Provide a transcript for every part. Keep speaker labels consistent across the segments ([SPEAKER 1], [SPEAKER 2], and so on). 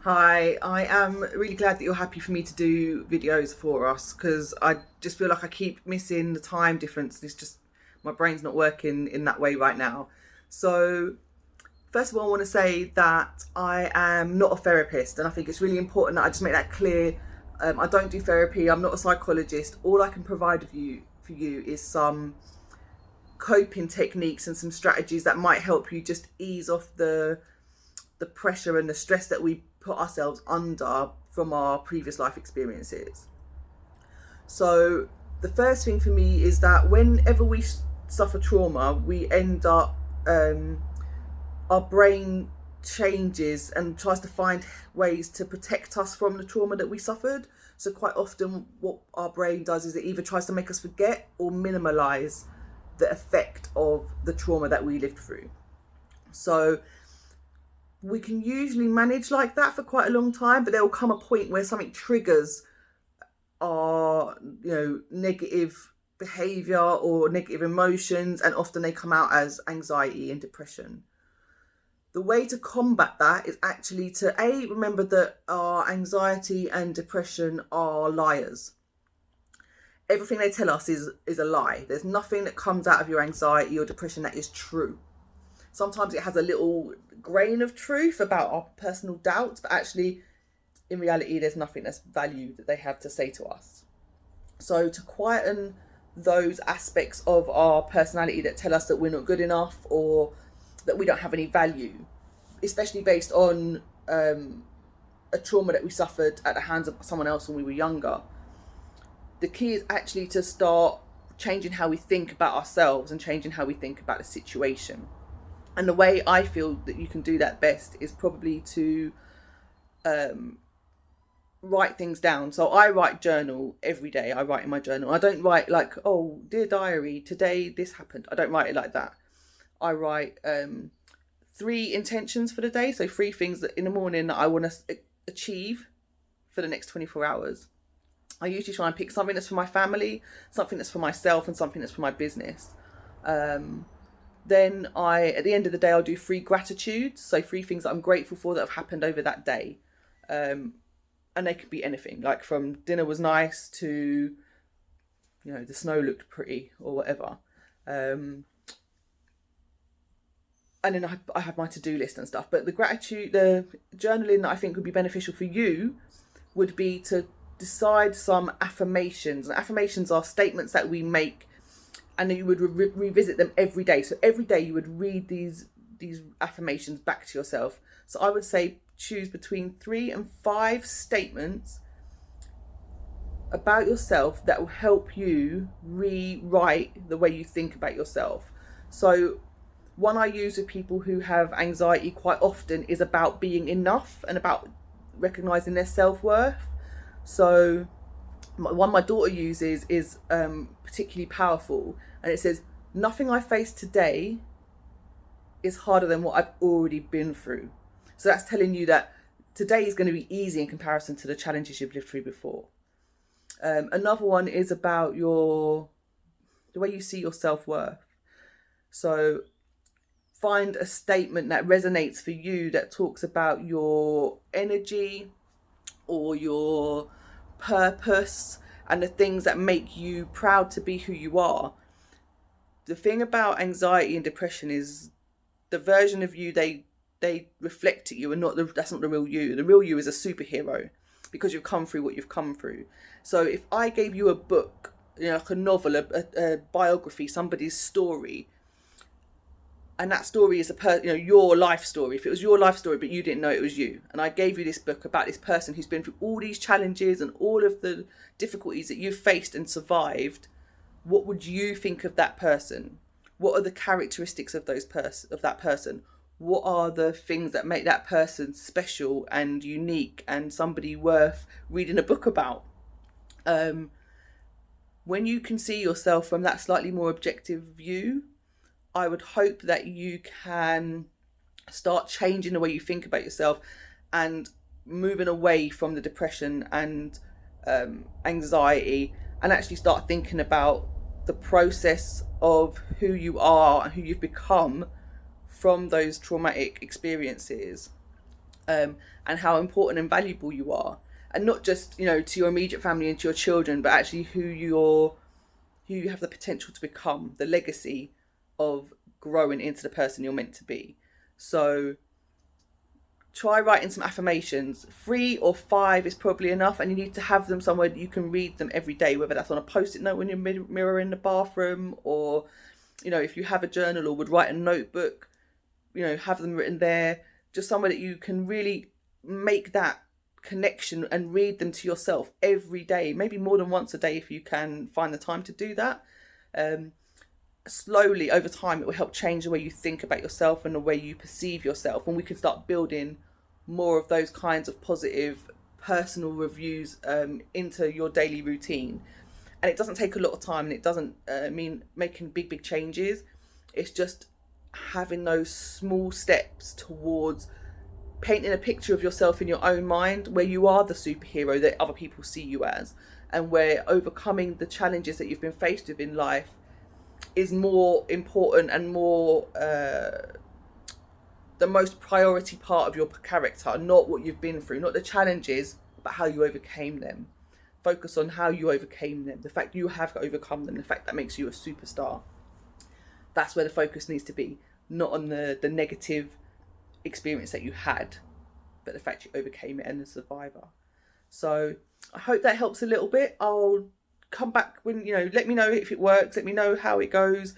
[SPEAKER 1] Hi, I am really glad that you're happy for me to do videos for us because I just feel like I keep missing the time difference. It's just my brain's not working in that way right now. So, first of all, I want to say that I am not a therapist, and I think it's really important that I just make that clear. I don't do therapy, I'm not a psychologist. All I can provide for you is some coping techniques and some strategies that might help you just ease off the pressure and the stress that we put ourselves under from our previous life experiences. So, the first thing for me is that whenever we suffer trauma, we end up, our brain changes and tries to find ways to protect us from the trauma that we suffered. So, quite often, what our brain does is it either tries to make us forget or minimize the effect of the trauma that we lived through. So, we can usually manage like that for quite a long time, but there will come a point where something triggers our, negative behavior or negative emotions, and often they come out as anxiety and depression. The way to combat that is actually to remember that our anxiety and depression are liars. Everything they tell us is a lie. There's nothing that comes out of your anxiety or depression that is true. Sometimes it has a little grain of truth about our personal doubts, but actually, in reality, there's nothing that's value that they have to say to us. So, to quieten those aspects of our personality that tell us that we're not good enough or that we don't have any value, especially based on a trauma that we suffered at the hands of someone else when we were younger, the key is actually to start changing how we think about ourselves and changing how we think about the situation. And the way I feel that you can do that best is probably to write things down. So I write journal every day. I write in my journal. I don't write like, oh, dear diary, today this happened. I don't write it like that. I write 3 intentions for the day. So 3 things that in the morning that I want to achieve for the next 24 hours. I usually try and pick something that's for my family, something that's for myself, and something that's for my business. Then at the end of the day, I'll do 3 gratitudes. So 3 things that I'm grateful for that have happened over that day. And they could be anything, like from dinner was nice to, the snow looked pretty or whatever. And then I have my to-do list and stuff. But the journaling that I think would be beneficial for you would be to decide some affirmations. And affirmations are statements that we make, and then you would revisit them every day. So every day you would read these affirmations back to yourself. So I would say choose between 3 and 5 statements about yourself that will help you rewrite the way you think about yourself. So one I use with people who have anxiety quite often is about being enough and about recognizing their self-worth. So one my daughter uses is particularly powerful, and it says, nothing I face today is harder than what I've already been through. So that's telling you that today is going to be easy in comparison to the challenges you've lived through before. Another one is about the way you see your self-worth. So find a statement that resonates for you, that talks about your energy or your purpose and the things that make you proud to be who you are. The thing about anxiety and depression is the version of you they reflect at you, and that's not the real you. The real you is a superhero because you've come through what you've come through. So if I gave you a book, like a novel, a biography, somebody's story, and that story is your life story. If it was your life story, but you didn't know it was you, and I gave you this book about this person who's been through all these challenges and all of the difficulties that you've faced and survived, what would you think of that person? What are the characteristics of that person? What are the things that make that person special and unique and somebody worth reading a book about? When you can see yourself from that slightly more objective view, I would hope that you can start changing the way you think about yourself and moving away from the depression and anxiety, and actually start thinking about the process of who you are and who you've become from those traumatic experiences. and how important and valuable you are, and not just, you know, to your immediate family and to your children, but actually who you have the potential to become, the legacy of growing into the person you're meant to be. So try writing some affirmations. 3 or 5 is probably enough, and you need to have them somewhere that you can read them every day, whether that's on a post-it note in your mirror in the bathroom, or, you know, if you have a journal or would write a notebook, you know, have them written there, just somewhere that you can really make that connection and read them to yourself every day, maybe more than once a day if you can find the time to do that. Slowly over time, it will help change the way you think about yourself and the way you perceive yourself, and we can start building more of those kinds of positive personal reviews into your daily routine. And it doesn't take a lot of time, and it doesn't mean making big changes. It's just having those small steps towards painting a picture of yourself in your own mind where you are the superhero that other people see you as, and where overcoming the challenges that you've been faced with in life is more important and more the most priority part of your character, not what you've been through, not the challenges, but how you overcame them. Focus on how you overcame them, the fact you have overcome them, the fact that makes you a superstar. That's where the focus needs to be, not on the negative experience that you had, but the fact you overcame it and the survivor. So I hope that helps a little bit. I'll come back when, you know, let me know if it works, let me know how it goes,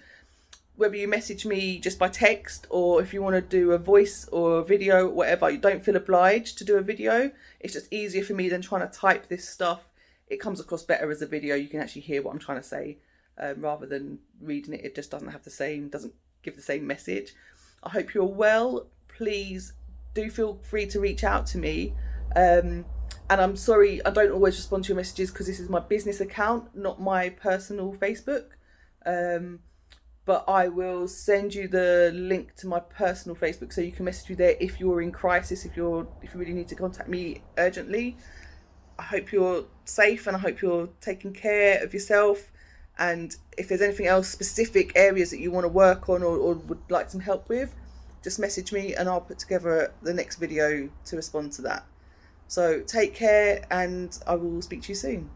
[SPEAKER 1] whether you message me just by text, or if you want to do a voice or a video, whatever. You don't feel obliged to do a video. It's just easier for me than trying to type this stuff. It comes across better as a video. You can actually hear what I'm trying to say, rather than reading it. It just doesn't give the same message. I hope you're well. Please do feel free to reach out to me. And I'm sorry I don't always respond to your messages, because this is my business account, not my personal Facebook. But I will send you the link to my personal Facebook so you can message me there if you're in crisis, if you really need to contact me urgently. I hope you're safe, and I hope you're taking care of yourself. And if there's anything else, specific areas that you want to work on or would like some help with, just message me and I'll put together the next video to respond to that. So take care, and I will speak to you soon.